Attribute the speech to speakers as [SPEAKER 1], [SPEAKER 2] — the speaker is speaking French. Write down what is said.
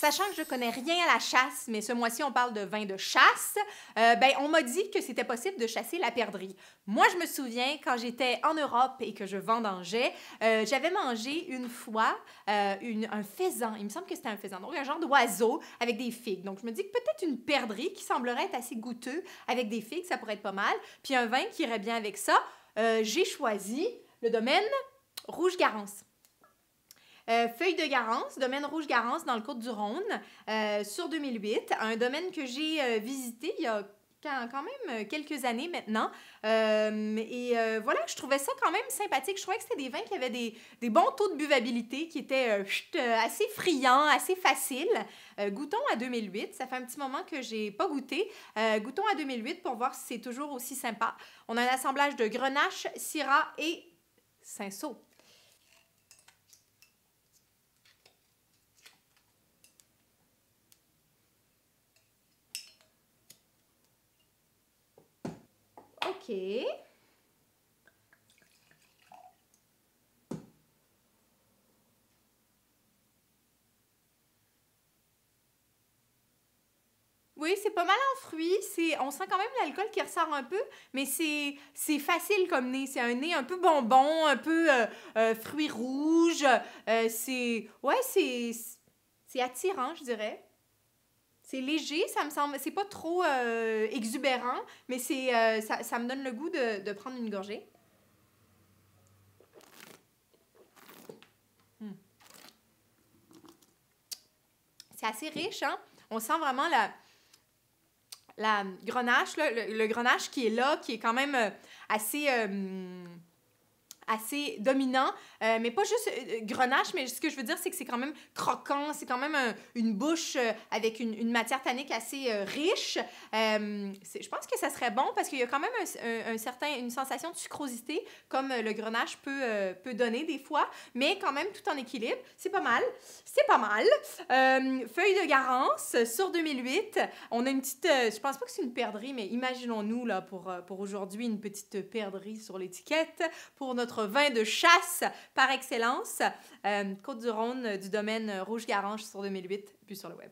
[SPEAKER 1] Sachant que je connais rien à la chasse, mais ce mois-ci, on parle de vin de chasse, on m'a dit que c'était possible de chasser la perdrix. Moi, je me souviens, quand j'étais en Europe et que je vendangeais, j'avais mangé une fois un faisan. Il me semble que c'était un faisan, donc un genre d'oiseau avec des figues. Donc, je me dis que peut-être une perdrix qui semblerait être assez goûteux avec des figues, ça pourrait être pas mal. Puis un vin qui irait bien avec ça. J'ai choisi le domaine Rouge-Garance. Feuille de Garance, domaine Rouge-Garance dans le Côte-du-Rhône, sur 2008. Un domaine que j'ai visité il y a quand même quelques années maintenant. Voilà, je trouvais ça quand même sympathique. Je trouvais que c'était des vins qui avaient des bons taux de buvabilité, qui étaient assez friands, assez faciles. Goûtons à 2008. Ça fait un petit moment que j'ai pas goûté. Goûtons à 2008 pour voir si c'est toujours aussi sympa. On a un assemblage de Grenache, Syrah et Cinsault. OK. Oui, c'est pas mal en fruits. On sent quand même l'alcool qui ressort un peu, mais c'est facile comme nez. C'est un nez un peu bonbon, un peu fruits rouges. C'est attirant, je dirais. C'est léger, ça me semble. C'est pas trop exubérant, mais ça me donne le goût de prendre une gorgée. C'est assez riche, hein? On sent vraiment la grenache, là, le grenache qui est là, qui est quand même assez dominant, mais pas juste grenache, mais ce que je veux dire, c'est que c'est quand même croquant, c'est quand même une bouche avec une matière tannique assez riche. Je pense que ça serait bon parce qu'il y a quand même une sensation de sucrosité, comme le grenache peut donner des fois, mais quand même tout en équilibre. C'est pas mal. C'est pas mal. Feuille de Garance sur 2008. On a une petite, je pense pas que c'est une perdrix, mais imaginons-nous là pour aujourd'hui une petite perdrix sur l'étiquette pour notre vin de chasse par excellence, Côte-du-Rhône du domaine Rouge-Garance sur 2008, puis sur le web.